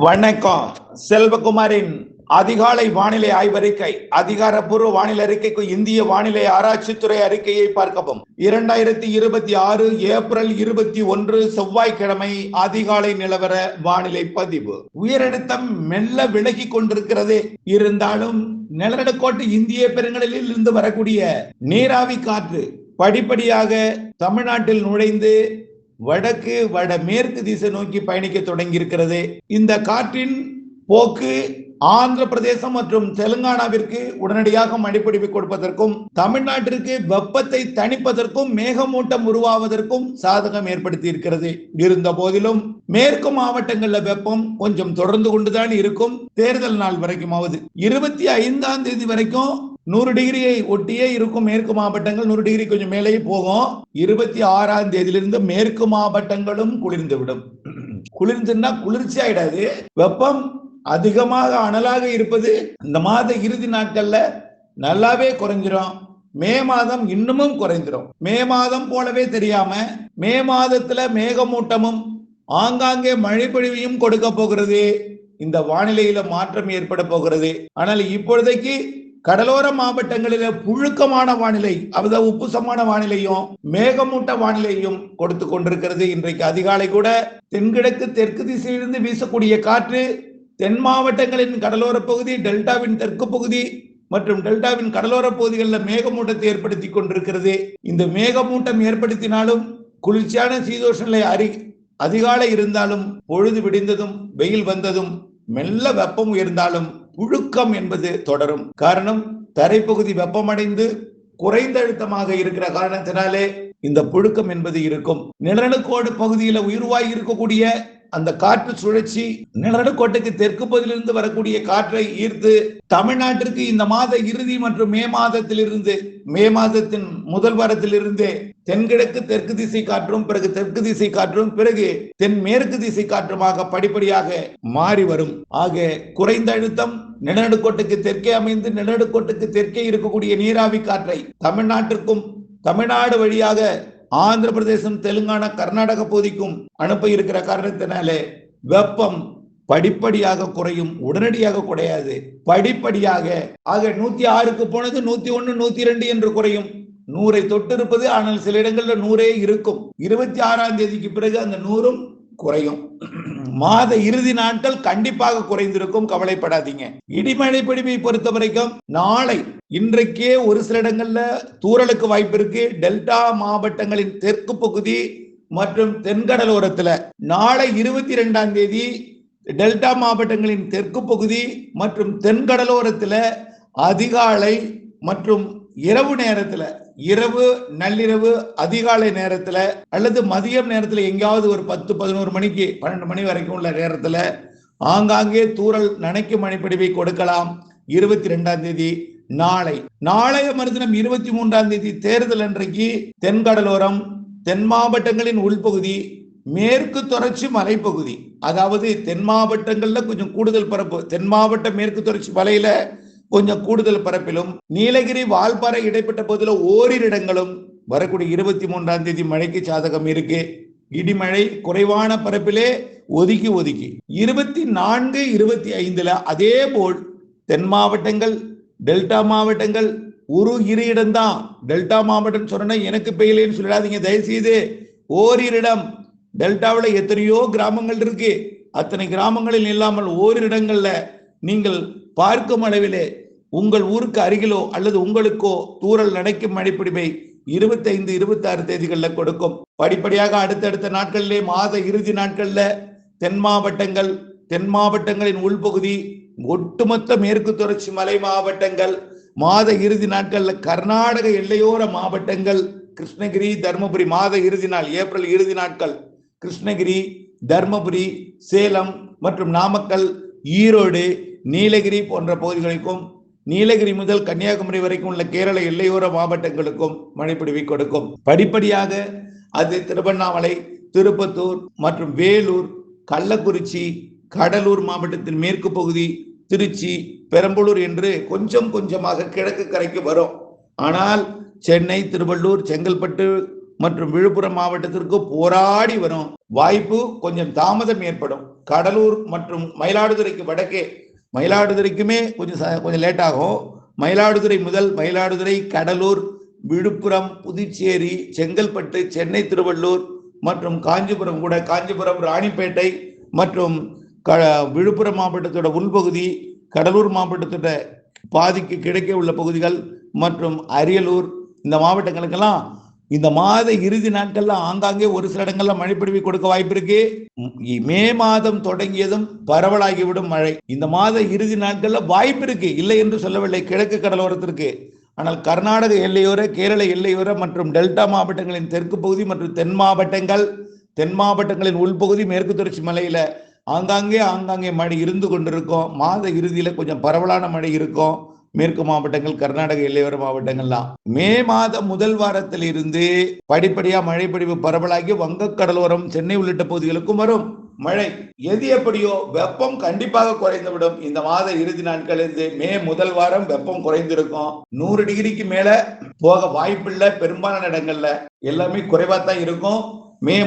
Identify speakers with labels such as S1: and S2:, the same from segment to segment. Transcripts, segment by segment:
S1: வணக்கம். செல்வகுமாரின் அதிகாலை வானிலை ஆய்வறிக்கை. அதிகாரப்பூர்வ வானிலை அறிக்கைக்கு இந்திய வானிலை ஆராய்ச்சித்துறை அறிக்கையை பார்க்கவும். 2026 ஏப்ரல் 21 செவ்வாய்க்கிழமை அதிகாலை நிலவர வானிலை பதிவு. உயரழுத்தம் மெல்ல விலகி கொண்டிருக்கிறது. இருந்தாலும் நிலநடுக்கோட்டு இந்திய பெருங்கடலில் இருந்து வரக்கூடிய நீராவி காற்று படிப்படியாக தமிழ்நாட்டில் நுழைந்து வடக்கு வடமேற்கு திசை நோக்கி பயணிக்க தொடங்கி இருக்கிறது. இந்த காற்றின் போக்கு ஆந்திர பிரதேசம் மற்றும் தெலுங்கானாவிற்கு உடனடியாக மழைப்பொழிவு கொடுப்பதற்கும் தமிழ்நாட்டிற்கு வெப்பத்தை தணிப்பதற்கும் மேகமூட்டம் உருவாவதற்கும் சாதகம் ஏற்படுத்தி இருக்கிறது. இருந்த போதிலும் மேற்கு மாவட்டங்கள்ல வெப்பம் கொஞ்சம் தொடர்ந்து கொண்டுதான் இருக்கும். தேர்தல் நாள் வரைக்குமாவது 25ஆம் தேதி வரைக்கும் 100 டிகிரியை ஒட்டியே இருக்கும். மேற்கு மாவட்டங்கள் 100 டிகிரி கொஞ்சம் மேலேயே போகும். 26ஆம் தேதியிலிருந்து மேற்கு மாவட்டங்களும் குளிர்ந்துவிடும். குளிர்ந்துன்னா குளிர்ச்சி ஆயிடாது. வெப்பம் அதிகமாக அனலாக இருப்பது இந்த மாத இறுதி நாட்கள்ல நல்லாவே குறைஞ்சிரும். மே மாதம் இன்னமும் குறைஞ்சிரும். மே மாதம் போலவே தெரியாம மே மாதத்துல மேகமூட்டமும் ஆங்காங்கே மழை பொழிவையும் கொடுக்க போகிறது. இந்த வானிலையில மாற்றம் ஏற்பட போகிறது. ஆனால் இப்பொழுதைக்கு கடலோர மாவட்டங்களில புழுக்கமான வானிலை, அதாவது உப்புசமான வானிலையும் மேகமூட்ட வானிலையும் கொடுத்து கொண்டிருக்கிறது. இன்றைக்கு அதிகாலை கூட தென்கிழக்கு தெற்கு திசையிலிருந்து வீசக்கூடிய காற்று தென் மாவட்டங்களின் கடலோர பகுதி, டெல்டாவின் தெற்கு பகுதி மற்றும் டெல்டாவின் கடலோர பகுதிகளில் மேகமூட்டத்தை ஏற்படுத்தி கொண்டிருக்கிறது. இந்த மேகமூட்டம் ஏற்படுத்தினாலும் குளிர்ச்சியான சீதோஷ நிலை அதிகாலை இருந்தாலும் பொழுது விடிந்ததும் வெயில் வந்ததும் மெல்ல வெப்பம் உயர்ந்தாலும் புழுக்கம் என்பது தொடரும். காரணம், தரைப்பகுதி வெப்பமடைந்து குறைந்த அழுத்தமாக இருக்கிற காரணத்தினாலே இந்த புழுக்கம் என்பது இருக்கும். நிலநடுக்கோடு பகுதியில் உயிர்வாய் இருக்கக்கூடிய அந்த காற்று சுழற்சி நிலநடுக்கோட்டுக்கு தெற்கு பகுதியிலிருந்து வரக்கூடிய காற்றை ஈர்த்து தமிழ்நாட்டிற்கு இந்த மாத இறுதி மற்றும் மே மாதத்தின் முதல் வாரத்திலிருந்து தென்கிழக்கு தெற்கு திசை காற்றும், பிறகு தெற்கு திசை காற்றும், பிறகு தென்மேற்கு திசை காற்றுமாக படிப்படியாக மாறி வரும். ஆக குறைந்த அழுத்தம் நிலநடுக்கோட்டுக்கு தெற்கே அமைந்து நிலநடுக்கோட்டுக்கு தெற்கே இருக்கக்கூடிய நீராவி காற்றை தமிழ்நாட்டிற்கும் தமிழ்நாடு வழியாக ஆந்திர பிரதேசம், தெலுங்கானா, கர்நாடக பகுதிக்கும் அனுப்ப இருக்கிற காரணத்தினாலே வெப்பம் படிப்படியாக குறையும். உடனடியாக குறையாது, படிப்படியாக. ஆக 106க்கு போனது 101, 102 என்று குறையும். 100ஐ தொட்டு இருப்பது, ஆனால் சில இடங்கள்ல 100 இருக்கும். 26ஆம் தேதிக்கு பிறகு அந்த 100ம் குறையும். மாத இறுதி நாட்கள் கண்டிப்பாக குறைந்திருக்கும், கவலைப்படாதீங்க. இடிமழை பொழிவை பொறுத்த வரைக்கும் நாளை இன்றைக்கே ஒரு சில இடங்கள்ல தூறலுக்கு வாய்ப்பு இருக்கு. டெல்டா மாவட்டங்களின் தெற்கு பகுதி மற்றும் தென்கடலோரத்துல நாளை 22ஆம் தேதி டெல்டா மாவட்டங்களின் தெற்கு பகுதி மற்றும் தென்கடலோரத்துல அதிகாலை மற்றும் இரவு நேரத்துல, இரவு நள்ளிரவு அதிகாலை நேரத்துல அல்லது மதியம் நேரத்துல எங்கேயாவது ஒரு 10, 11 மணிக்கு 12 மணி வரைக்கும் உள்ள நேரத்துல ஆங்காங்கே தூறல் நனைக்கும் மழைப்பொழிவை கொடுக்கலாம். 22ஆம் தேதி நாளைய மறுதினம் 23ஆம் தேதி தேர்தல் அன்றைக்கு தென்கடலோரம், தென் மாவட்டங்களின் உள்பகுதி, மேற்கு தொடர்ச்சி மலைப்பகுதி, அதாவது தென் மாவட்டங்கள்ல கொஞ்சம் கூடுதல் பரப்பு, தென் மாவட்ட மேற்கு தொடர்ச்சி மலையில கொஞ்சம் கூடுதல் பரப்பிலும், நீலகிரி வால்பாறை இடைப்பட்ட பகுதியில் ஓரிரு இடங்களும் வரக்கூடிய 23ஆம் தேதி மழைக்கு சாதகம் இருக்கு. இடிமழை குறைவான பரப்பிலே ஒதுக்கி 24, 25 அதே போல் தென் மாவட்டங்கள், டெல்டா மாவட்டங்கள் இரு இடம்தான். டெல்டா மாவட்டம் சொன்னா எனக்கு பெய்யலேன்னு சொல்லிடாதீங்க தயவுசெய்து. ஓரிரு இடம், டெல்டாவில் எத்தனையோ கிராமங்கள் இருக்கு. அத்தனை கிராமங்களில் இல்லாமல் ஓரிரு இடங்கள்ல நீங்கள் பார்க்கும் அளவிலே உங்கள் ஊருக்கு அருகிலோ அல்லது உங்களுக்கோ தூறல் நனைக்கும் மழைப்பொழிவை 25, 26 தேதிகளில் கொடுக்கும். படிப்படியாக அடுத்தடுத்த நாட்களிலே மாத இறுதி நாட்கள்ல தென் மாவட்டங்களின் உள்பகுதி, ஒட்டுமொத்த மேற்கு தொடர்ச்சி மலை மாவட்டங்கள், மாத இறுதி நாட்கள்ல கர்நாடக எல்லையோர மாவட்டங்கள், கிருஷ்ணகிரி, தர்மபுரி மாத இறுதி நாள் ஏப்ரல் இறுதி நாட்கள் கிருஷ்ணகிரி, தர்மபுரி, சேலம் மற்றும் நாமக்கல், ஈரோடு, நீலகிரி போன்ற பகுதிகளுக்கும், நீலகிரி முதல் கன்னியாகுமரி வரைக்கும் உள்ள கேரள எல்லையோர மாவட்டங்களுக்கும் மழைப்பொழிவை கொடுக்கும். படிப்படியாக அது திருவண்ணாமலை, திருப்பத்தூர் மற்றும் வேலூர், கள்ளக்குறிச்சி, கடலூர் மாவட்டத்தின் மேற்கு பகுதி, திருச்சி, பெரம்பலூர் என்று கொஞ்சம் கொஞ்சமாக கிழக்கு கரைக்கு வரும். ஆனால் சென்னை, திருவள்ளூர், செங்கல்பட்டு, மற்றும் விழுப்புரம் மாவட்டத்திற்கு போராடி வரும் வாய்ப்பு கொஞ்சம் தாமதம் ஏற்படும். கடலூர் மற்றும் மயிலாடுதுறைக்கு வடக்கே, மயிலாடுதுறைக்குமே கொஞ்சம் லேட் ஆகும். மயிலாடுதுறை முதல் மயிலாடுதுறை, கடலூர், விழுப்புரம், புதுச்சேரி, செங்கல்பட்டு, சென்னை, திருவள்ளூர் மற்றும் காஞ்சிபுரம் கூட, காஞ்சிபுரம், ராணிப்பேட்டை மற்றும் விழுப்புரம் மாவட்டத்தோட உள்பகுதி, கடலூர் மாவட்டத்தோட பாதிக்கு கிழக்கே உள்ள பகுதிகள் மற்றும் அரியலூர், இந்த மாவட்டங்களுக்கெல்லாம் இந்த மாத இறுதி நாட்கள்ல ஆங்காங்கே ஒரு சில இடங்கள்ல மழை பொழிவு கொடுக்க வாய்ப்பு இருக்கு. மே மாதம் தொடங்கியதும் பரவலாகிவிடும் மழை. இந்த மாத இறுதி நாட்கள்ல வாய்ப்பு இருக்கு, இல்லை என்று சொல்லவில்லை, கிழக்கு கடலோரத்திற்கு. ஆனால் கர்நாடக எல்லையோர, கேரள எல்லையோர மற்றும் டெல்டா மாவட்டங்களின் தெற்கு பகுதி மற்றும் தென் மாவட்டங்களின் உள்பகுதி, மேற்கு தொடர்ச்சி மலையில ஆங்காங்கே மழை இருந்து கொண்டிருக்கும். மாத இறுதியில கொஞ்சம் பரவலான மழை இருக்கும். மேற்கு மாவட்டங்கள், கர்நாடக எல்லையோர மாவட்டங்கள்லாம் மே மாதம் முதல் வாரத்தில் இருந்து படிப்படியா மழை பொழிவு பரவலாகி வங்கக்கடலோரம், சென்னை உள்ளிட்ட பகுதிகளுக்கும் வரும் மழை. எது எப்படியோ வெப்பம் கண்டிப்பாக குறைந்துவிடும். இந்த மாத இறுதி நாட்கள் இருந்து மே முதல் வாரம் வெப்பம் குறைந்திருக்கும். 100 டிகிரிக்கு மேல போக வாய்ப்பில்லை. பெரும்பாலான இடங்கள்ல எல்லாமே குறைவா தான் இருக்கும். மே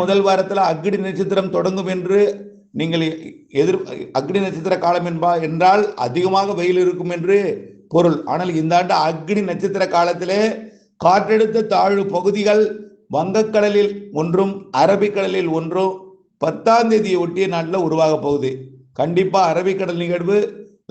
S1: முதல் வாரத்துல அக்னி நட்சத்திரம் தொடங்கும் என்று நீங்கள் அக்னி நட்சத்திர காலம் என்றால் அதிகமாக வெயில் இருக்கும் என்று பொருள். ஆனால் இந்த ஆண்டு அக்னி நட்சத்திர காலத்திலே காற்றழுத்த தாழ்வு பகுதிகள் வங்கக்கடலில் ஒன்றும் அரபிக்கடலில் ஒன்றும் 10ஆம் தேதியை ஒட்டிய நாட்டில் உருவாக போகுது. கண்டிப்பா அரபிக்கடல் நிகழ்வு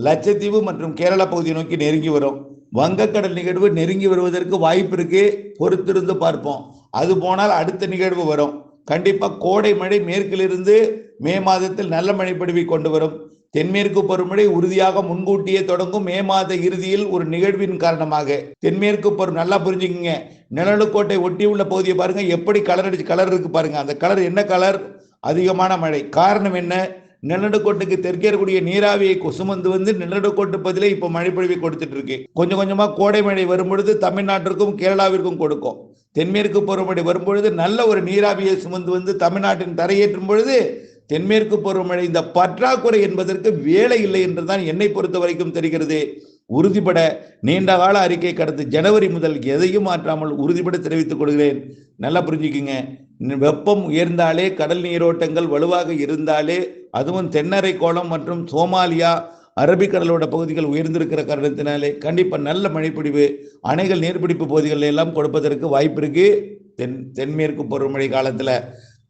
S1: லட்சத்தீவு மற்றும் கேரளா பகுதியை நோக்கி நெருங்கி வரும். வங்கக்கடல் நிகழ்வு நெருங்கி வருவதற்கு வாய்ப்பு இருக்கு, பொறுத்திருந்து பார்ப்போம். அது போனால் அடுத்த நிகழ்வு வரும். கண்டிப்பா கோடை மழை மேற்கிலிருந்து மே மாதத்தில் நல்ல மழை பொழிவை கொண்டு வரும். தென்மேற்கு பருவமழை உறுதியாக முன்கூட்டியே தொடங்கும். மே மாத இறுதியில் ஒரு நிகழ்வின் காரணமாக தென்மேற்கு பருவம், நல்லா புரிஞ்சுக்கங்க, நிழலுக்கோட்டை ஒட்டி உள்ள பகுதியை பாருங்க, எப்படி கலர் இருக்கு பாருங்க. அந்த கலர் என்ன கலர்? அதிகமான மழை. காரணம் என்ன? நிலநடுக்கோட்டுக்கு தெற்கே இருக்கக்கூடிய நீராவியை சுமந்து வந்து நிலநடுக்கோட்டு பதிலே இப்ப மழை பொழிவை கொடுத்துட்டு இருக்கு. கொஞ்சம் கொஞ்சமா கோடை மழை வரும்பொழுது தமிழ்நாட்டிற்கும் கேரளாவிற்கும் கொடுக்கும். தென்மேற்கு பருவமழை வரும்பொழுது நல்ல ஒரு நீராவியை சுமந்து வந்து தமிழ்நாட்டின் தரையேற்றும் பொழுது தென்மேற்கு பருவமழை இந்த பற்றாக்குறை என்பதற்கு வேலை இல்லை என்றுதான் என்னை பொறுத்த வரைக்கும் தெரிகிறது. உறுதிபட நீண்ட கால அறிக்கை கடந்த ஜனவரி முதல் எதையும் மாற்றாமல் உறுதிபட தெரிவித்துக் கொள்கிறேன். நல்லா புரிஞ்சுக்குங்க. வெப்பம் உயர்ந்தாலே, கடல் நீரோட்டங்கள் வலுவாக இருந்தாலே, அதுவும் தென்னரை கோளம் மற்றும் சோமாலியா, அரபிக்கடலோட பகுதிகள் உயர்ந்திருக்கிற காரணத்தினாலே கண்டிப்பா நல்ல மழைப்பிடிவு, அணைகள், நீர்பிடிப்பு பகுதிகள் எல்லாம் கொடுப்பதற்கு வாய்ப்பு இருக்கு. தென்மேற்கு பருவமழை காலத்துல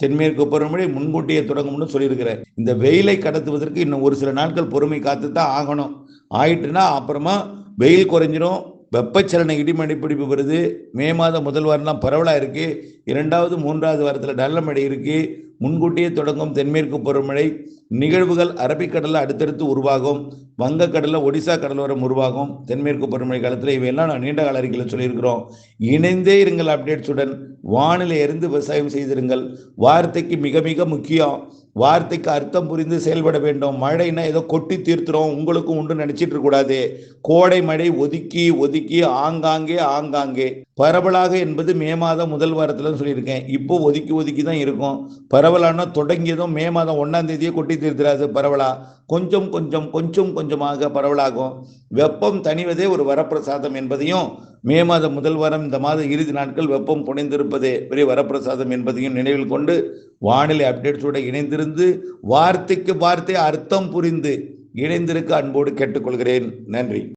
S1: தென்மேற்கு பருவமழை முன்கூட்டியே தொடங்கும்னு சொல்லியிருக்கிறேன். இந்த வெயிலை கடத்துவதற்கு இன்னும் ஒரு சில நாட்கள் பொறுமை காத்து தான் ஆகணும். ஆயிட்டுனா அப்புறமா வெயில் குறைஞ்சிரும். வெப்பச்சலன இடிமழை பிடிப்பு வருது. மே மாதம் முதல் வாரம் தான் பரவலா இருக்கு. 2வது 3வது வாரத்துல நல்ல மழை இருக்கு. முன்கூட்டியே தொடங்கும் தென்மேற்கு பருவமழை நிகழ்வுகள் அரபிக்கடலில் அடுத்தடுத்து உருவாகும். வங்கக்கடலில் ஒடிசா கடலோரம் உருவாகும். தென்மேற்கு பருவமழை காலத்தில் இவையெல்லாம் நான் நீண்ட கால அறிக்கையில் சொல்லியிருக்கிறோம். இணைந்தே இருங்கள் அப்டேட்ஸுடன். வானிலை அறிந்து விவசாயம் செய்திருங்கள். வார்த்தைக்கு மிக மிக முக்கியம். வார்த்தைக்கு அர்த்தம் புரிந்து செயல்பட வேண்டும். மழைன்னா ஏதோ கொட்டி தீர்த்துறோம் உங்களுக்கும் உண்டு நினைச்சிட்டு இருக்க கூடாது. கோடை மழை ஒதுக்கி ஒதுக்கி ஆங்காங்கே பரவலாக என்பது மே மாதம் முதல் வாரத்துல சொல்லியிருக்கேன். இப்போ ஒதுக்கி தான் இருக்கும். பரவலான தொடங்கியதும் மே மாதம் 1ஆம் தேதியே கொட்டி தீர்த்துறாது. பரவலா கொஞ்சமாக பரவலாகும். வெப்பம் தணிவதே ஒரு வரப்பிரசாதம் என்பதையும், மே மாதம் முதல் வாரம் இந்த மாத இறுதி நாட்கள் வெப்பம் புனைந்திருப்பதே பெரிய வரப்பிரசாதம் என்பதையும் நினைவில் கொண்டு வானிலை அப்டேட்ஸோட இணைந்திருந்து வார்த்தைக்கு வார்த்தை அர்த்தம் புரிந்து இணைந்திருக்க அன்போடு கேட்டுக்கொள்கிறேன். நன்றி.